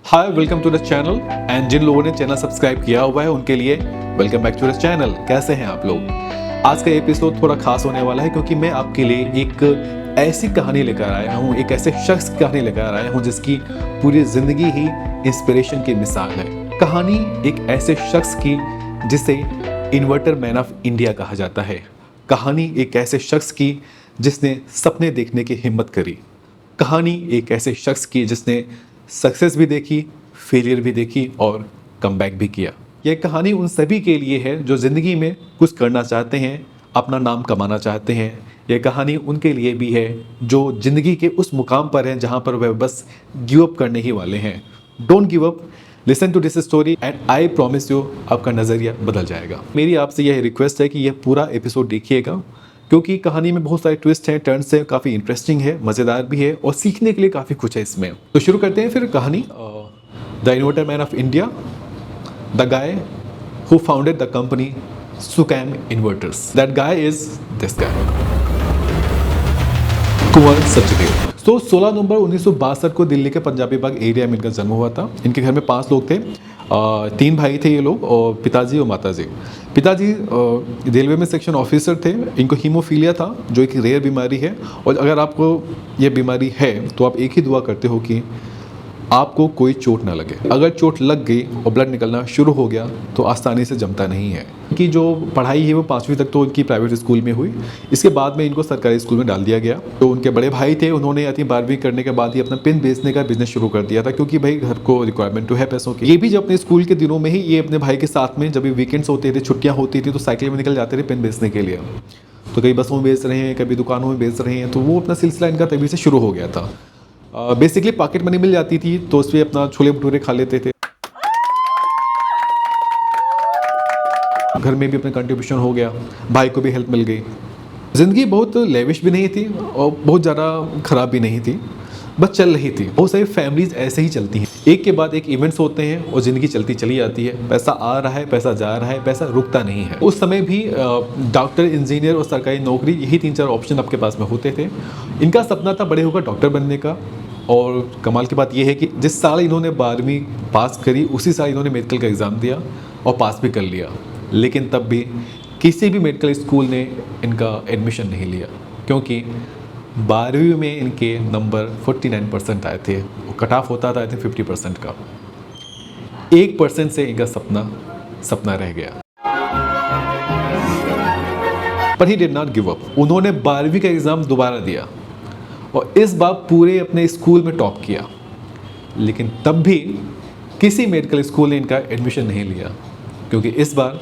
Hi, welcome to the channel. And जिन लोगों ने चैनल सब्सक्राइब किया हुआ है उनके लिए welcome back to the channel. कैसे हैं आप लोग? आज का एपिसोड थोड़ा खास होने वाला है क्योंकि मैं आपके लिए एक ऐसी कहानी लेकर आया हूँ, एक ऐसे शख्स की कहानी लेकर आया हूँ जिसकी पूरी जिंदगी ही इंस्पिरेशन की मिसाल है। कहानी एक ऐसे शख्स की जिसे इन्वर्टर मैन ऑफ इंडिया कहा जाता है। कहानी एक ऐसे शख्स की जिसने सपने देखने की हिम्मत करी। कहानी एक ऐसे शख्स की जिसने सक्सेस भी देखी, फेलियर भी देखी और कमबैक भी किया। यह कहानी उन सभी के लिए है जो ज़िंदगी में कुछ करना चाहते हैं, अपना नाम कमाना चाहते हैं। यह कहानी उनके लिए भी है जो ज़िंदगी के उस मुकाम पर हैं जहां पर वह बस गिव अप करने ही वाले हैं। Don't give up, listen to this story and I promise you आपका नज़रिया बदल जाएगा। मेरी आपसे यह रिक्वेस्ट है कि यह पूरा एपिसोड देखिएगा क्योंकि कहानी में बहुत सारे ट्विस्ट हैं, टर्न्स हैं, काफ़ी इंटरेस्टिंग है, मज़ेदार भी है और सीखने के लिए काफ़ी कुछ है इसमें। तो शुरू करते हैं फिर कहानी। The inverter man of India, the guy who founded the company Sukam inverters. That guy is this guy, Kunwar Sachdev. तो 16 नवंबर 1962 को दिल्ली के पंजाबी बाग एरिया में इनका जन्म हुआ था। इनके घर में 5 लोग थे, 3 भाई थे ये लोग और पिताजी और माताजी। पिताजी रेलवे में सेक्शन ऑफिसर थे। इनको हीमोफीलिया था जो एक रेयर बीमारी है और अगर आपको ये बीमारी है तो आप एक ही दुआ करते हो कि आपको कोई चोट ना लगे। अगर चोट लग गई और ब्लड निकलना शुरू हो गया तो आसानी से जमता नहीं है। इनकी जो पढ़ाई है वो 5वीं तक तो इनकी प्राइवेट स्कूल में हुई। इसके बाद में इनको सरकारी स्कूल में डाल दिया गया। तो उनके बड़े भाई थे, उन्होंने 12वीं करने के बाद ही अपना पेन बेचने का बिजनेस शुरू कर दिया था क्योंकि भाई घर को रिक्वायरमेंट तो है पैसों की। ये भी जब अपने स्कूल के दिनों में ही ये अपने भाई के साथ में जब भी वीकेंड्स होते थे, छुट्टियाँ होती थी तो साइकिल में निकल जाते थे पेन बेचने के लिए। तो कई बसों में बेच रहे हैं, कभी दुकानों में बेच रहे हैं। तो वो अपना सिलसिला इनका तभी से शुरू हो गया था। बेसिकली पॉकेट मनी मिल जाती थी तो उसमें अपना छोले भटूरे खा लेते थे। घर में भी अपना कंट्रीब्यूशन हो गया, भाई को भी हेल्प मिल गई। ज़िंदगी बहुत लेविश भी नहीं थी और बहुत ज़्यादा ख़राब भी नहीं थी, बस चल रही थी। बहुत सारी फैमिलीज ऐसे ही चलती हैं, एक के बाद एक इवेंट्स होते हैं और ज़िंदगी चलती चली जाती है। पैसा आ रहा है, पैसा जा रहा है, पैसा रुकता नहीं है। उस समय भी डॉक्टर, इंजीनियर और सरकारी नौकरी, यही 3-4 ऑप्शन आपके पास में होते थे। इनका सपना था बड़े होकर डॉक्टर बनने का। और कमाल की बात यह है कि जिस साल इन्होंने 12वीं पास करी उसी साल इन्होंने मेडिकल का एग्ज़ाम दिया और पास भी कर लिया। लेकिन तब भी किसी भी मेडिकल स्कूल ने इनका एडमिशन नहीं लिया क्योंकि 12वीं में इनके नंबर 49% आए थे। कट ऑफ होता था 50% का। 1% से इनका सपना रह गया। पर he did not give up. उन्होंने 12वीं का एग्ज़ाम दोबारा दिया और इस बार पूरे अपने स्कूल में टॉप किया। लेकिन तब भी किसी मेडिकल स्कूल ने इनका एडमिशन नहीं लिया क्योंकि इस बार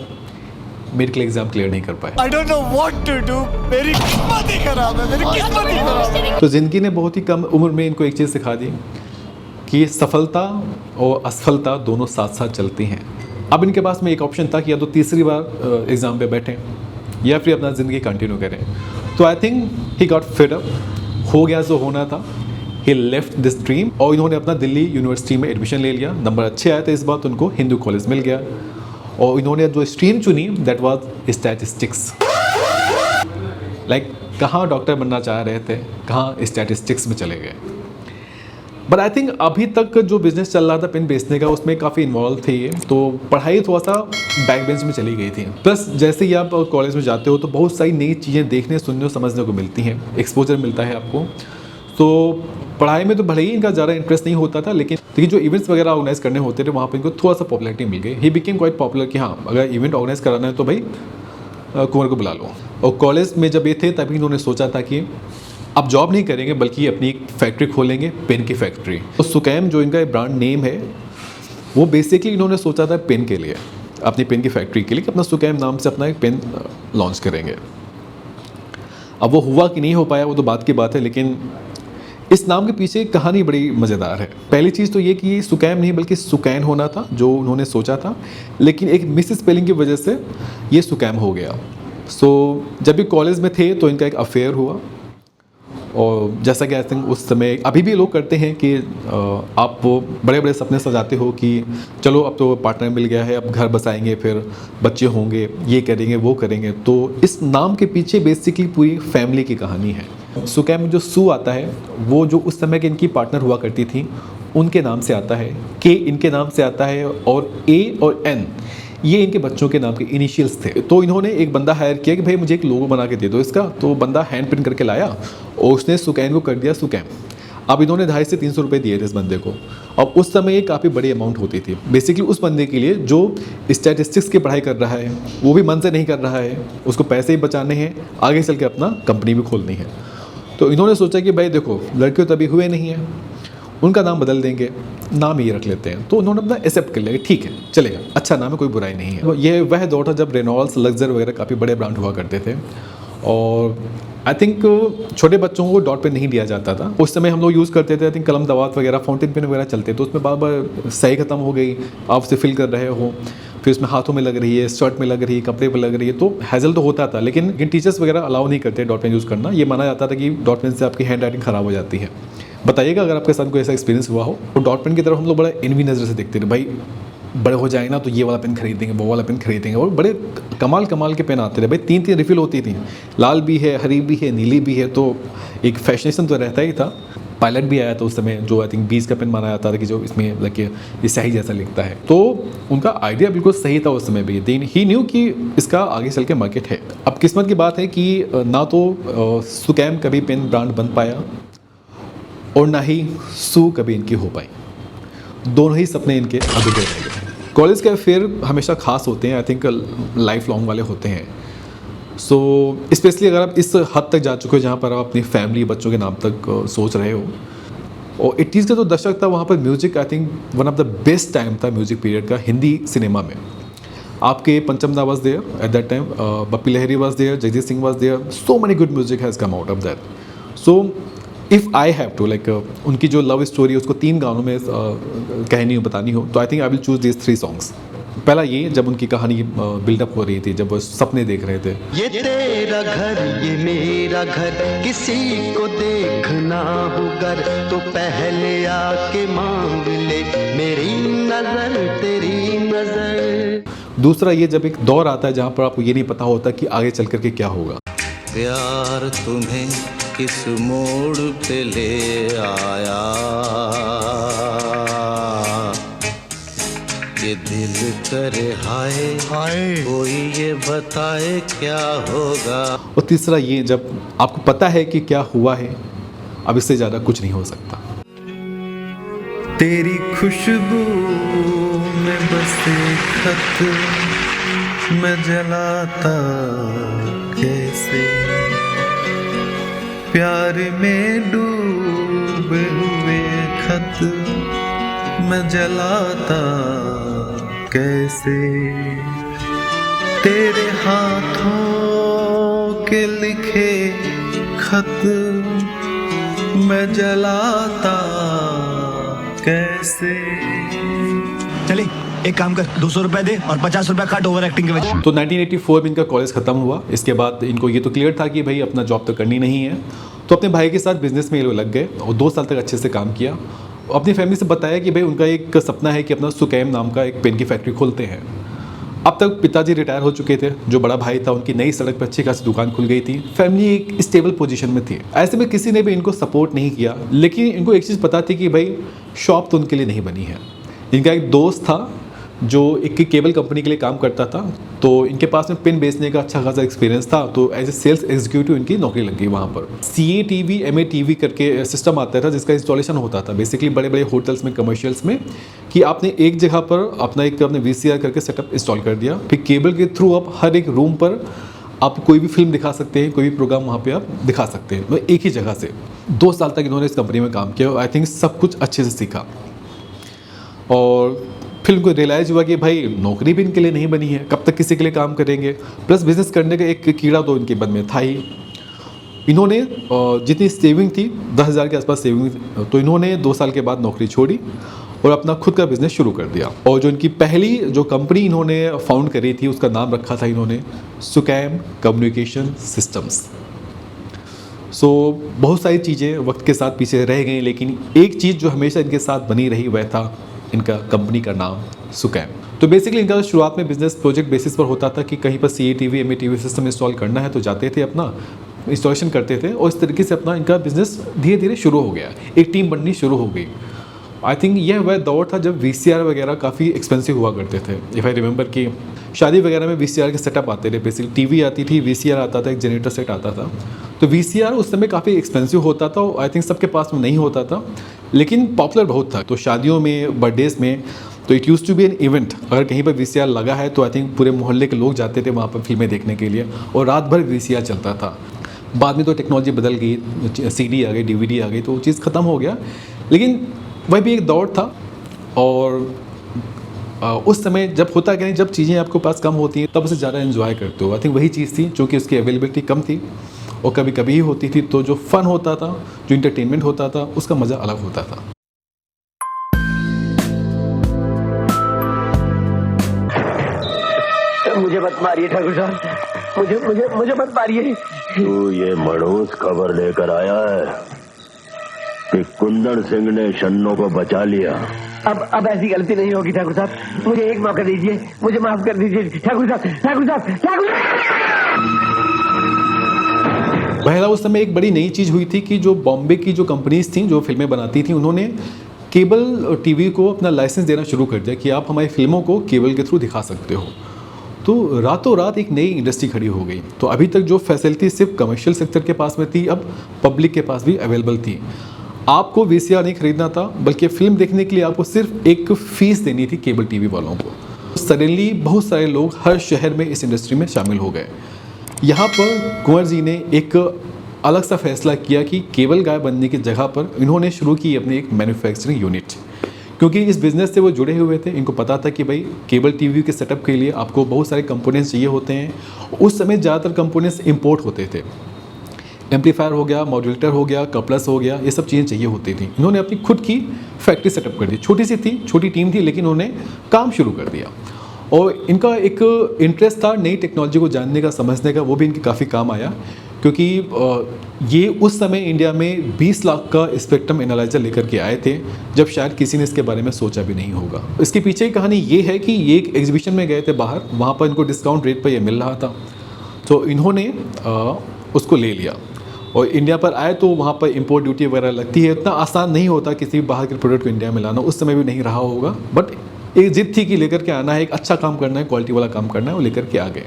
मेडिकल एग्जाम क्लियर नहीं कर पाए। I don't know what to do. मेरी किस्मत ही खराब है, मेरी किस्मत ही खराब है। तो ज़िंदगी ने बहुत ही कम उम्र में इनको एक चीज़ सिखा दी कि सफलता और असफलता दोनों साथ साथ चलती हैं। अब इनके पास में एक ऑप्शन था कि या तो तीसरी बार एग्ज़ाम पे बैठें या फिर अपना ज़िंदगी कंटिन्यू करें। तो I think he got fed up, हो गया जो होना था। ही लेफ्ट दिस ड्रीम और इन्होंने अपना दिल्ली यूनिवर्सिटी में एडमिशन ले लिया। नंबर अच्छे आए थे इस बार तो उनको हिंदू कॉलेज मिल गया और इन्होंने जो स्ट्रीम चुनी दैट वाज स्टैटिस्टिक्स। लाइक कहाँ डॉक्टर बनना चाह रहे थे, कहाँ स्टैटिस्टिक्स में चले गए। बट आई थिंक अभी तक जो बिजनेस चल रहा था पेन बेचने का उसमें काफ़ी इन्वॉल्व थे ये, तो पढ़ाई थोड़ा सा बैक बेंच में चली गई थी। प्लस जैसे ही आप कॉलेज में जाते हो तो बहुत सारी नई चीज़ें देखने, सुनने और समझने को मिलती हैं, एक्सपोजर मिलता है आपको। तो पढ़ाई में तो भले ही इनका ज़्यादा इंटरेस्ट नहीं होता था लेकिन जो इवेंट्स वगैरह ऑर्गेनाइज करने होते थे वहाँ पर इनको थोड़ा सा पॉपुलैरिटी मिल गई। ही बिकेम क्वाइट पॉपुलर कि हाँ अगर इवेंट ऑर्गेनाइज कराना है तो भाई कुंवर को बुला लो। और कॉलेज में जब ये थे तभी इन्होंने सोचा था कि अब जॉब नहीं करेंगे बल्कि अपनी एक फैक्ट्री खोलेंगे, पेन की फैक्ट्री। तो सुकैम जो इनका ब्रांड नेम है वो बेसिकली इन्होंने सोचा था पेन के लिए, अपनी पेन की फैक्ट्री के लिए कि अपना सुकैम नाम से अपना एक पेन लॉन्च करेंगे। अब वो हुआ कि नहीं हो पाया वो तो बात की बात है, लेकिन इस नाम के पीछे कहानी बड़ी मज़ेदार है। पहली चीज़ तो ये कि सुकैम नहीं बल्कि सुकैन होना था जो उन्होंने सोचा था, लेकिन एक मिस स्पेलिंग की वजह से ये सुकैम हो गया। सो जब भी कॉलेज में थे तो इनका एक अफेयर हुआ और जैसा कि आई थिंक उस समय अभी भी लोग करते हैं कि आप वो बड़े बड़े सपने सजाते हो कि चलो अब तो पार्टनर मिल गया है, अब घर बसाएंगे, फिर बच्चे होंगे, ये करेंगे वो करेंगे। तो इस नाम के पीछे बेसिकली पूरी फैमिली की कहानी है। सुकैम में जो सू आता है वो जो उस समय की इनकी पार्टनर हुआ करती थी उनके नाम से आता है, के इनके नाम से आता है और ए और एन ये इनके बच्चों के नाम के इनिशियल्स थे। तो इन्होंने एक बंदा हायर किया कि भाई मुझे एक लोगो बना के दे दो इसका। तो बंदा हैंड प्रिंट करके लाया और उसने सुकैन को कर दिया सुकैम। अब इन्होंने 250 से 300 रुपये दिए थे इस बंदे को। अब उस समय ये काफ़ी बड़ी अमाउंट होती थी बेसिकली उस बंदे के लिए जो स्टैटिस्टिक्स की पढ़ाई कर रहा है, वो भी मन से नहीं कर रहा है, उसको पैसे ही बचाने हैं, आगे चल के अपना कंपनी भी खोलनी है। तो इन्होंने सोचा कि भाई देखो लड़के तो अभी हुए नहीं हैं, उनका नाम बदल देंगे, नाम ही रख लेते हैं। तो उन्होंने अपना एक्सेप्ट कर लिया, ठीक है चलेगा, अच्छा नाम है, कोई बुराई नहीं है। तो ये वह दौर था जब रेनॉल्ड्स, लक्सर वगैरह काफ़ी बड़े ब्रांड हुआ करते थे और आई थिंक छोटे बच्चों को डॉट पेन नहीं दिया जाता था उस समय। हम लोग यूज़ करते थे आई थिंक कलम दवात वगैरह, फाउंटेन पेन वगैरह चलते तो उसमें बार बार स्याही खत्म हो गई, आप उसे फिल कर रहे हो, फिर उसमें हाथों में लग रही है, शर्ट में लग रही है, कपड़े पर लग रही है, तो हैजल तो होता था। लेकिन टीचर्स वगैरह अलाउ नहीं करते डॉट पेन यूज़ करना, ये माना जाता था कि डॉट पेन से आपकी हैंड राइटिंग ख़राब हो जाती है। बताइएगा अगर आपके साथ कोई ऐसा एक्सपीरियंस हुआ हो। और डॉट पेन की तरफ हम लोग बड़ा एनवी नज़र से देखते थे, भाई बड़े हो जाएंगे ना तो ये वाला पेन खरीदेंगे, वो वाला पेन खरीदेंगे, और बड़े कमाल के पेन आते थे भाई, 3 रिफिल होती थी, लाल भी है, हरी भी है, नीली भी है, तो एक फैशनेशन तो रहता ही था। पायलट भी आया था उस समय जो आई थिंक 20 का पेन माना जाता था कि जो इसमें लगे ये स्याही जैसा लिखता है। तो उनका आइडिया बिल्कुल सही था उस समय भी, देन ही न्यू कि इसका आगे चल के मार्केट है। अब किस्मत की बात है कि ना तो सुकैम कभी पेन ब्रांड बन पाया और ना ही सू कभी इनकी हो पाई, दोनों ही सपने इनके अधूरे रह गए। कॉलेज के अफेयर हमेशा खास होते हैं, आई थिंक लाइफ लॉन्ग वाले होते हैं। सो स्पेशली अगर आप इस हद तक जा चुके हो जहाँ पर आप अपनी फैमिली बच्चों के नाम तक सोच रहे हो। और 80s का जो दशक था वहाँ पर music I think one of the best time था म्यूज़िक पीरियड का हिंदी सिनेमा में। आपके Pancham da was there at that time, Bappi Lahiri was there, Jagjit Singh was there, so many good music has come out of that. So if I have to like उनकी जो love story है उसको 3 गानों में कहानी बतानी हो तो I think I will choose these 3 songs. पहला ये जब उनकी कहानी बिल्डअप हो रही थी, जब वो सपने देख रहे थे। ये तेरा घर ये मेरा घर, किसी को देखना हो घर तो पहले आके मांग ले मेरी नजर तेरी नजर। दूसरा ये जब एक दौर आता है जहाँ पर आपको ये नहीं पता होता कि आगे चल करके क्या होगा। प्यार तुम्हें किस मोड़ पे ले आया, ये दिल करे हाय हाय कोई ये बताए क्या होगा। और तीसरा ये जब आपको पता है कि क्या हुआ है, अब इससे ज़्यादा कुछ नहीं हो सकता। तेरी खुशबू में बसे खत मैं जलाता कैसे, प्यार में डूबे हुए खत मैं जलाता कैसे, तेरे हाथों के लिखे खत मैं जलाता कैसे। चले एक काम कर, 200 रुपए दे और 50 रुपए काट ओवर एक्टिंग के वजह। तो 1984 में इनका कॉलेज ख़त्म हुआ। इसके बाद इनको ये तो क्लियर था कि भाई अपना जॉब तो करनी नहीं है, तो अपने भाई के साथ बिजनेस में ये लोग लग गए और 2 साल तक अच्छे से काम किया। अपनी फैमिली से बताया कि भाई उनका एक सपना है कि अपना सुकैम नाम का एक पेन की फैक्ट्री खोलते हैं। अब तक पिताजी रिटायर हो चुके थे, जो बड़ा भाई था उनकी नई सड़क पर अच्छी खासी दुकान खुल गई थी, फैमिली एक स्टेबल पोजीशन में थी। ऐसे में किसी ने भी इनको सपोर्ट नहीं किया, लेकिन इनको एक चीज़ पता थी कि भाई शॉप तो उनके लिए नहीं बनी है। इनका एक दोस्त था जो एक केबल कंपनी के लिए काम करता था, तो इनके पास में पेन बेचने का अच्छा खासा एक्सपीरियंस था, तो एज ए सेल्स एग्जीक्यूटिव इनकी नौकरी लग गई वहाँ पर। CATV MATV करके सिस्टम आता था जिसका इंस्टॉलेशन होता था बेसिकली बड़े बड़े होटल्स में, कमर्शियल्स में, कि आपने एक जगह पर अपना एक अपने VCR करके सेटअप इंस्टॉल कर दिया, फिर केबल के थ्रू आप हर एक रूम पर आप कोई भी फिल्म दिखा सकते हैं, कोई भी प्रोग्राम वहाँ पे आप दिखा सकते हैं, मतलब एक ही जगह से। 2 साल तक इन्होंने इस कंपनी में काम किया और आई थिंक सब कुछ अच्छे से सीखा। और फिर उनको रियलाइज़ हुआ कि भाई नौकरी भी इनके लिए नहीं बनी है, कब तक किसी के लिए काम करेंगे, प्लस बिजनेस करने का एक कीड़ा तो इनके मन में था ही। इन्होंने जितनी सेविंग थी 10,000 के आसपास सेविंग, तो इन्होंने 2 साल के बाद नौकरी छोड़ी और अपना खुद का बिजनेस शुरू कर दिया। और जो इनकी पहली जो कंपनी इन्होंने फाउंड करी थी उसका नाम रखा था इन्होंने सुकैम कम्युनिकेशन सिस्टम्स। सो बहुत सारी चीज़ें वक्त के साथ पीछे रह गई, लेकिन एक चीज़ जो हमेशा इनके साथ बनी रही वह था इनका कंपनी का नाम सुकैम। तो बेसिकली इनका शुरुआत में बिजनेस प्रोजेक्ट बेसिस पर होता था कि कहीं पर CATV MATV सिस्टम इंस्टॉल करना है तो जाते थे, अपना इंस्टॉलेशन करते थे और इस तरीके से अपना इनका बिजनेस धीरे धीरे शुरू हो गया, एक टीम बननी शुरू हो गई। आई थिंक यह वह दौर था जब VCR वगैरह काफ़ी एक्सपेंसिव हुआ करते थे। इफ़ आई रिमेंबर कि शादी वगैरह में VCR के सेटअप आते थे, बेसिकली टीवी आती थी, VCR आता था, एक जनरेटर सेट आता था। तो VCR उस समय काफ़ी एक्सपेंसिव होता था और आई थिंक सबके पास में नहीं होता था, लेकिन पॉपुलर बहुत था। तो शादियों में, बर्थडेज़ में, तो it used to be an event. अगर कहीं पर VCR लगा है तो आई थिंक पूरे मोहल्ले के लोग जाते थे वहाँ पर फिल्में देखने के लिए, और रात भर VCR चलता था। बाद में तो टेक्नोलॉजी बदल गई, CD आ गई, DVD आ गई, तो वो चीज़ ख़त्म हो गया, लेकिन वह भी एक दौर था। और उस समय जब होता क्या नहीं, जब चीज़ें आपके पास कम होती हैं तब उसे ज़्यादा एंजॉय करते हो। आई थिंक वही चीज़ थी, जो कि उसकी अवेलेबिलिटी कम थी और कभी कभी ही होती थी, तो जो फ़न होता था, जो इंटरटेनमेंट होता था, उसका मज़ा अलग होता था। मुझे मत मारिए ठाकुर साहब, मुझे मत मारिए। तू ये मड़ूस खबर लेकर आया है कि कुंदन सिंह ने शन्नो को बचा लिया। अब ऐसी गलती नहीं होगी ठाकुर साहब, मुझे एक मौका दीजिए, मुझे माफ कर दीजिए ठाकुर साहब, ठाकुर साहब, ठाकुर साहब। पहला उस समय एक बड़ी नई चीज़ हुई थी कि जो बॉम्बे की जो कंपनीज थी जो फिल्में बनाती थी, उन्होंने केबल टीवी को अपना लाइसेंस देना शुरू कर दिया कि आप हमारी फिल्मों को केबल के थ्रू दिखा सकते हो। तो रातों रात एक नई इंडस्ट्री खड़ी हो गई। तो अभी तक जो फैसिलिटी सिर्फ कमर्शियल सेक्टर के पास में थी, अब पब्लिक के पास भी अवेलेबल थी। आपको VCR नहीं खरीदना था, बल्कि फिल्म देखने के लिए आपको सिर्फ एक फ़ीस देनी थी केबल टीवी वालों को। सडनली बहुत सारे लोग हर शहर में इस इंडस्ट्री में शामिल हो गए। यहाँ पर कुंवर जी ने एक अलग सा फैसला किया कि केबल गाय बनने की जगह पर इन्होंने शुरू की अपनी एक मैन्युफैक्चरिंग यूनिट, क्योंकि इस बिज़नेस से वो जुड़े हुए थे। इनको पता था कि भाई केबल टीवी के सेटअप के लिए आपको बहुत सारे कंपोनेंट्स चाहिए होते हैं। उस समय ज़्यादातर कंपोनेंट्स इंपोर्ट होते थे, एम्पलीफायर हो गया, मॉड्यूलेटर हो गया, कपलर्स हो गया, ये सब चीज़ें चाहिए होती थी। इन्होंने अपनी खुद की फैक्ट्री सेटअप कर दी। छोटी सी थी, छोटी टीम थी, लेकिन उन्होंने काम शुरू कर दिया। और इनका एक इंटरेस्ट था नई टेक्नोलॉजी को जानने का, समझने का, वो भी इनके काफ़ी काम आया, क्योंकि ये उस समय इंडिया में 20 लाख का स्पेक्ट्रम एनालाइजर लेकर के आए थे, जब शायद किसी ने इसके बारे में सोचा भी नहीं होगा। इसके पीछे की कहानी ये है कि ये एक एग्जीबिशन में गए थे बाहर, वहाँ पर इनको डिस्काउंट रेट पर ये मिल रहा था, तो इन्होंने उसको ले लिया और इंडिया पर आए। तो वहाँ पर इंपोर्ट ड्यूटी वगैरह लगती है, इतना आसान नहीं होता किसी भी बाहर के प्रोडक्ट को इंडिया में लाना, उस समय भी नहीं रहा होगा, बट एक जिद थी कि लेकर के आना है, एक अच्छा काम करना है, क्वालिटी वाला काम करना है, वो लेकर के आ गए।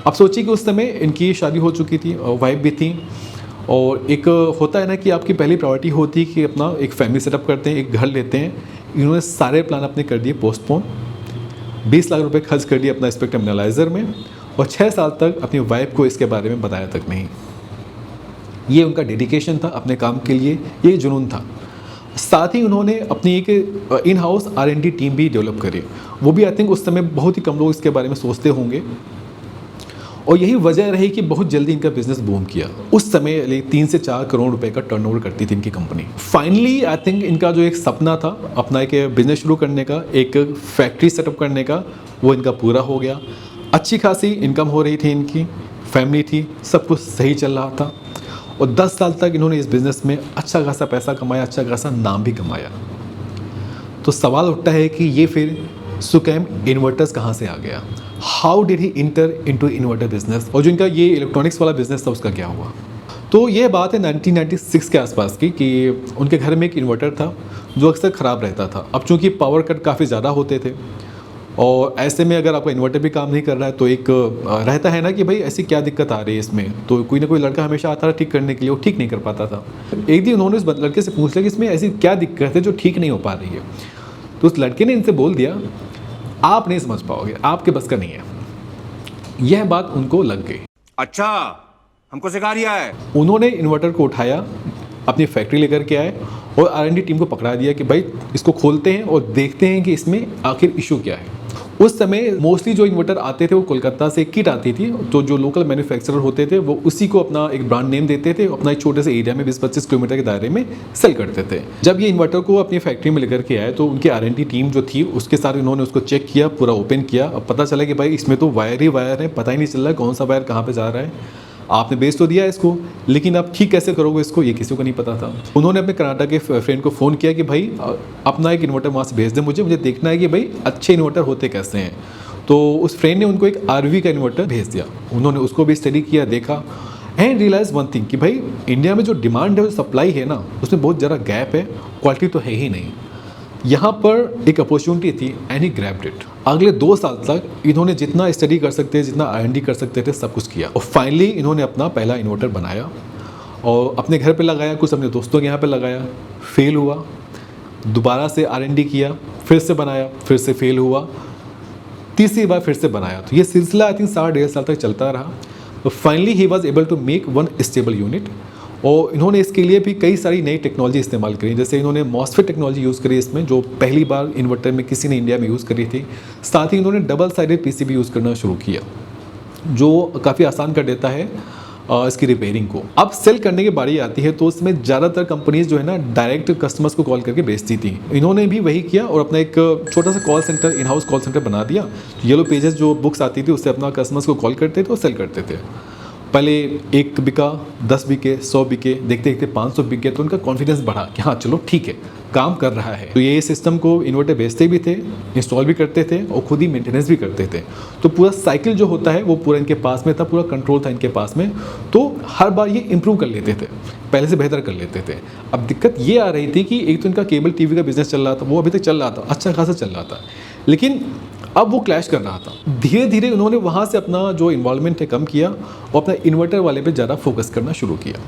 अब सोचिए कि उस समय इनकी शादी हो चुकी थी, वाइफ भी थी, और एक होता है ना कि आपकी पहली प्रायोरिटी होती है कि अपना एक फैमिली सेटअप करते हैं, एक घर लेते हैं। इन्होंने सारे प्लान अपने कर दिए पोस्टपोन, 20 लाख रुपए खर्च कर दिए अपना स्पेक्ट्रम एनालाइजर में, और 6 साल तक अपनी वाइफ को इसके बारे में बताया तक नहीं। ये उनका डेडिकेशन था अपने काम के लिए, ये जुनून था। साथ ही उन्होंने अपनी एक इन हाउस R&D टीम भी डेवलप करी, वो भी आई थिंक उस समय बहुत ही कम लोग इसके बारे में सोचते होंगे, और यही वजह रही कि बहुत जल्दी इनका बिजनेस बूम किया। उस समय 3 से 4 करोड़ रुपए का टर्नओवर करती थी इनकी कंपनी। फाइनली आई थिंक इनका जो एक सपना था अपना एक बिजनेस शुरू करने का, एक फैक्ट्री सेटअप करने का, वो इनका पूरा हो गया। अच्छी खासी इनकम हो रही थी, इनकी फैमिली थी, सब कुछ सही चल रहा था, और 10 साल तक इन्होंने इस बिज़नेस में अच्छा खासा पैसा कमाया, अच्छा खासा नाम भी कमाया। तो सवाल उठता है कि ये फिर सुकैम इन्वर्टर्स कहाँ से आ गया? How did he inter into inverter business? और जो इनका ये इलेक्ट्रॉनिक्स वाला बिजनेस था उसका क्या हुआ? तो ये बात है 1996 के आसपास की, कि उनके घर में एक इन्वर्टर था जो अक्सर ख़राब रहता था। अब चूँकि पावर कट काफ़ी ज़्यादा होते थे, और ऐसे में अगर आपका इन्वर्टर भी काम नहीं कर रहा है तो एक रहता है ना कि भाई ऐसी क्या दिक्कत आ रही है इसमें, तो कोई ना कोई लड़का हमेशा आता था ठीक करने के लिए, वो ठीक नहीं कर पाता था। एक दिन उन्होंने उस लड़के से पूछ लिया कि इसमें ऐसी क्या दिक्कत है जो ठीक नहीं हो पा रही है। तो उस लड़के ने इनसे बोल दिया, आप नहीं समझ पाओगे, आपके बस का नहीं है। यह बात उनको लग गई। अच्छा, हमको सिखा रिया है। उन्होंने इन्वर्टर को उठाया, अपनी फैक्ट्री लेकर के आए और R&D टीम को पकड़ा दिया कि भाई इसको खोलते हैं और देखते हैं कि इसमें आखिर इशू क्या है। उस समय मोस्टली जो इन्वर्टर आते थे वो कोलकाता से किट आती थी, तो जो लोकल मैन्युफैक्चरर होते थे वो उसी को अपना एक ब्रांड नेम देते थे, अपना एक छोटे से एरिया में 20-25 किलोमीटर के दायरे में सेल करते थे। जब ये इन्वर्टर को अपनी फैक्ट्री में लेकर के आए तो उनकी R&D टीम जो थी उसके साथ इन्होंने उसको चेक किया, पूरा ओपन किया। अब पता चला कि भाई इसमें तो वायर ही वायर है, पता ही नहीं चल रहा है कौन सा वायर कहाँ पर जा रहा है। आपने बेच तो दिया इसको, लेकिन आप ठीक कैसे करोगे इसको, ये किसी को नहीं पता था। उन्होंने अपने कर्नाटक के फ्रेंड को फ़ोन किया कि भाई अपना एक इन्वर्टर वहाँ से भेज दे, मुझे देखना है कि भाई अच्छे इन्वर्टर होते कैसे हैं। तो उस फ्रेंड ने उनको एक RV का इन्वर्टर भेज दिया। उन्होंने उसको भी स्टडी किया, देखा, एंड रियलाइज वन थिंग कि भाई इंडिया में जो डिमांड है, जो सप्लाई है ना, उसमें बहुत ज़रा गैप है, क्वालिटी तो है ही नहीं। यहाँ पर एक अपॉर्चुनिटी थी एंड ही ग्रैब्ड इट। अगले 2 साल तक इन्होंने जितना स्टडी कर सकते थे, जितना R&D कर सकते थे, सब कुछ किया और फाइनली इन्होंने अपना पहला इन्वर्टर बनाया और अपने घर पे लगाया, कुछ अपने दोस्तों के यहाँ पे लगाया, फेल हुआ, दोबारा से R&D किया, फिर से बनाया, फिर से फेल हुआ, तीसरी बार फिर से बनाया। तो ये सिलसिला आई थिंक 1.5 साल तक चलता रहा। Finally he was able to make one stable unit और इन्होंने इसके लिए भी कई सारी नई टेक्नोलॉजी इस्तेमाल करी, जैसे इन्होंने मॉसफेट टेक्नोलॉजी यूज़ करी इसमें, जो पहली बार इन्वर्टर में किसी ने इंडिया में यूज़ करी थी। साथ ही इन्होंने डबल साइडेड PCB यूज़ करना शुरू किया, जो काफ़ी आसान कर देता है इसकी रिपेयरिंग को। अब सेल करने की बारी आती है तो उसमें ज़्यादातर कंपनीज जो है ना डायरेक्ट कस्टमर्स को कॉल करके बेचती थी। इन्होंने भी वही किया और अपना एक छोटा सा call centre, in house call centre बना दिया। येलो पेजेस जो बुक्स आती थी उससे अपना कस्टमर्स को कॉल करते थे और सेल करते थे। पहले 1 बिका, 10 बिके, 100 बिके, देखते देखते 500 बिक गए तो उनका कॉन्फिडेंस बढ़ा कि हाँ चलो ठीक है, काम कर रहा है। तो ये सिस्टम को इन्वर्टर बेचते भी थे, इंस्टॉल भी करते थे और खुद ही मेंटेनेंस भी करते थे। तो पूरा साइकिल जो होता है वो पूरा इनके पास में था, पूरा कंट्रोल था इनके पास में। तो हर बार ये इंप्रूव कर लेते थे, पहले से बेहतर कर लेते थे। अब दिक्कत ये आ रही थी कि एक तो इनका केबल टीवी का बिजनेस चल रहा था, वो अभी तक चल रहा था, अच्छा खासा चल रहा था, लेकिन अब वो क्लैश कर रहा था। धीरे धीरे उन्होंने वहाँ से अपना जो इन्वॉल्वमेंट है कम किया और अपना इन्वर्टर वाले पे ज़्यादा फोकस करना शुरू किया।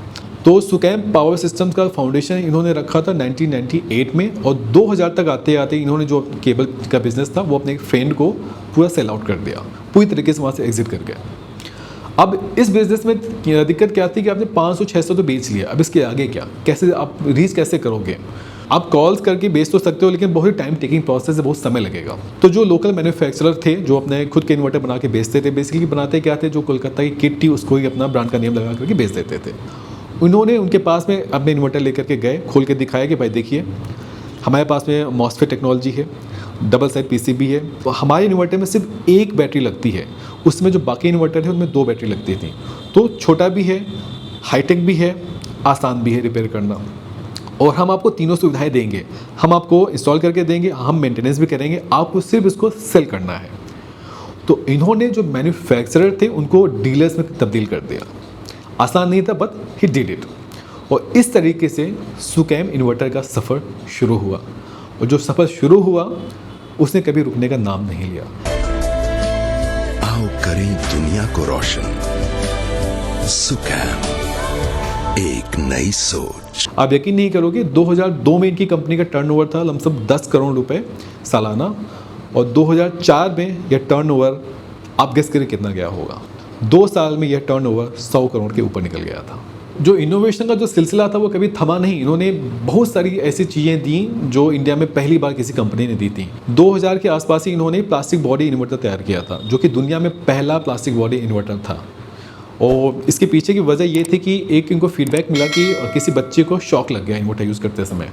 तो सुकैम पावर सिस्टम्स का फाउंडेशन इन्होंने रखा था 1998 में और 2000 तक आते आते इन्होंने जो केबल का बिजनेस था वो अपने एक फ्रेंड को पूरा सेल आउट कर दिया, पूरी तरीके से वहाँ से एग्जिट कर गया। अब इस बिज़नेस में दिक्कत क्या थी कि आपने 500-600 तो बेच लिया, अब इसके आगे क्या, कैसे आप रीच कैसे करोगे? आप कॉल्स करके बेच तो सकते हो लेकिन बहुत ही टाइम टेकिंग प्रोसेस है, बहुत समय लगेगा। तो जो लोकल मैन्युफैक्चरर थे जो अपने खुद के इन्वर्टर बना के बेचते थे, बेसिकली बनाते क्या थे, जो कोलकाता की किट थी उसको ही अपना ब्रांड का नेम लगा करके बेच देते थे। उन्होंने उनके पास में अपने इन्वर्टर लेकर के गए, खोल के दिखाया कि भाई देखिए हमारे पास में मॉसफेट टेक्नोलॉजी है, डबल साइड PCB है, तो हमारे इन्वर्टर में सिर्फ 1 बैटरी लगती है, उसमें जो बाकी इन्वर्टर है उनमें 2 बैटरी लगती थी। तो छोटा भी है, हाईटेक भी है, आसान भी है रिपेयर करना, और हम आपको तीनों सुविधाएं देंगे। हम आपको इंस्टॉल करके देंगे, हम मेंटेनेंस भी करेंगे, आपको सिर्फ इसको सेल करना है। तो इन्होंने जो मैन्युफैक्चरर थे उनको डीलर्स में तब्दील कर दिया। आसान नहीं था बट ही डिड इट। और इस तरीके से सुकैम इन्वर्टर का सफ़र शुरू हुआ, और जो सफ़र शुरू हुआ उसने कभी रुकने का नाम नहीं लिया। आओ करें दुनिया को रोशन, सुकैम, एक नई सोच। आप यकीन नहीं करोगे, 2002 में इनकी कंपनी का टर्नओवर था लमसम 10 करोड़ रुपए सालाना, और 2004 में यह टर्नओवर आप गेस करें कितना गया होगा। 2 साल में यह टर्नओवर 100 करोड़ के ऊपर निकल गया था। जो इनोवेशन का जो सिलसिला था वो कभी थमा नहीं। इन्होंने बहुत सारी ऐसी चीज़ें दी जो इंडिया में पहली बार किसी कंपनी ने दी थी। 2000 के आसपास ही इन्होंने प्लास्टिक बॉडी इन्वर्टर तैयार किया था, जो कि दुनिया में पहला प्लास्टिक बॉडी इन्वर्टर था। और इसके पीछे की वजह ये थी कि एक इनको फीडबैक मिला कि किसी बच्चे को शॉक लग गया इन्वर्टर यूज़ करते समय।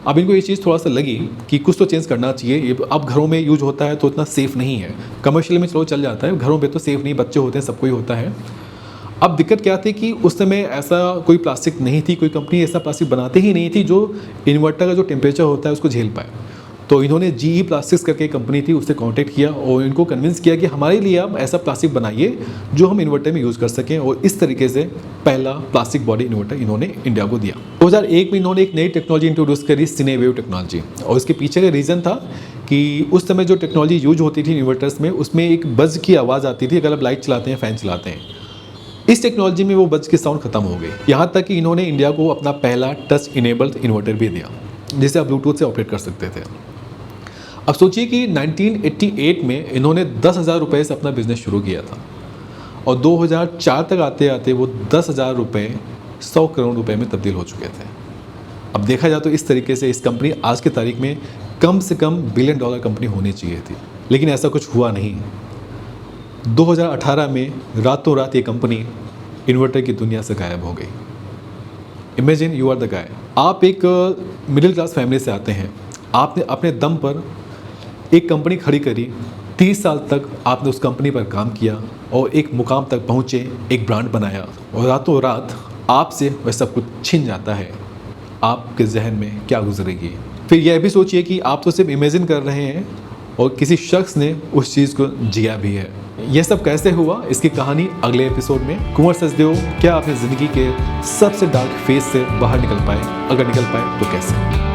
अब इनको ये चीज़ थोड़ा सा लगी कि कुछ तो चेंज करना चाहिए। ये अब घरों में यूज होता है तो इतना सेफ़ नहीं है, कमर्शियल में चलो चल जाता है, घरों में तो सेफ़ नहीं, बच्चे होते हैं, सबको ही होता है। अब दिक्कत क्या थी कि उस समय ऐसा कोई प्लास्टिक नहीं थी, कोई कंपनी ऐसा प्लास्टिक बनाती ही नहीं थी जो इन्वर्टर का जो टेम्परेचर होता है उसको झेल पाए। तो इन्होंने GE प्लास्टिक्स करके एक कंपनी थी, उससे कांटेक्ट किया और इनको कन्विंस किया कि हमारे लिए आप ऐसा प्लास्टिक बनाइए जो हम इन्वर्टर में यूज़ कर सकें, और इस तरीके से पहला प्लास्टिक बॉडी इन्वर्टर इन्होंने इंडिया को दिया। 2001 में इन्होंने एक नई टेक्नोलॉजी इंट्रोड्यूस करी, सिनेवेव टेक्नोलॉजी, और इसके पीछे का रीज़न था कि उस समय जो टेक्नोलॉजी यूज होती थी इन्वर्टर्स में, उसमें एक बज की आवाज़ आती थी अगर आप लाइट चलाते हैं, फ़ैन चलाते हैं। इस टेक्नोलॉजी में वो बज की साउंड खत्म हो गई, यहाँ तक कि इन्होंने इंडिया को अपना पहला टच इनेबल्ड इन्वर्टर भी दिया जिसे आप ब्लूटूथ से ऑपरेट कर सकते थे। अब सोचिए कि 1988 में इन्होंने 10,000 रुपये से अपना बिजनेस शुरू किया था, और 2004 तक आते आते वो 10,000 रुपये 100 करोड़ रुपए में तब्दील हो चुके थे। अब देखा जाए तो इस तरीके से इस कंपनी आज की तारीख में कम से कम $1 बिलियन कंपनी होनी चाहिए थी, लेकिन ऐसा कुछ हुआ नहीं। 2018 में रातों रात ये कंपनी इन्वर्टर की दुनिया से गायब हो गई। Imagine you are the guy, आप एक मिडिल क्लास फैमिली से आते हैं, आपने अपने दम पर एक कंपनी खड़ी करी, 30 साल तक आपने उस कंपनी पर काम किया और एक मुकाम तक पहुँचे, एक ब्रांड बनाया, और रातों रात आपसे वह सब कुछ छिन जाता है। आपके जहन में क्या गुजरेगी? फिर यह भी सोचिए कि आप तो सिर्फ इमेजिन कर रहे हैं और किसी शख्स ने उस चीज़ को जिया भी है। यह सब कैसे हुआ, इसकी कहानी अगले एपिसोड में। कुंवर सचदेव क्या अपनी ज़िंदगी के सबसे डार्क फेज से बाहर निकल पाए? अगर निकल पाए तो कैसे?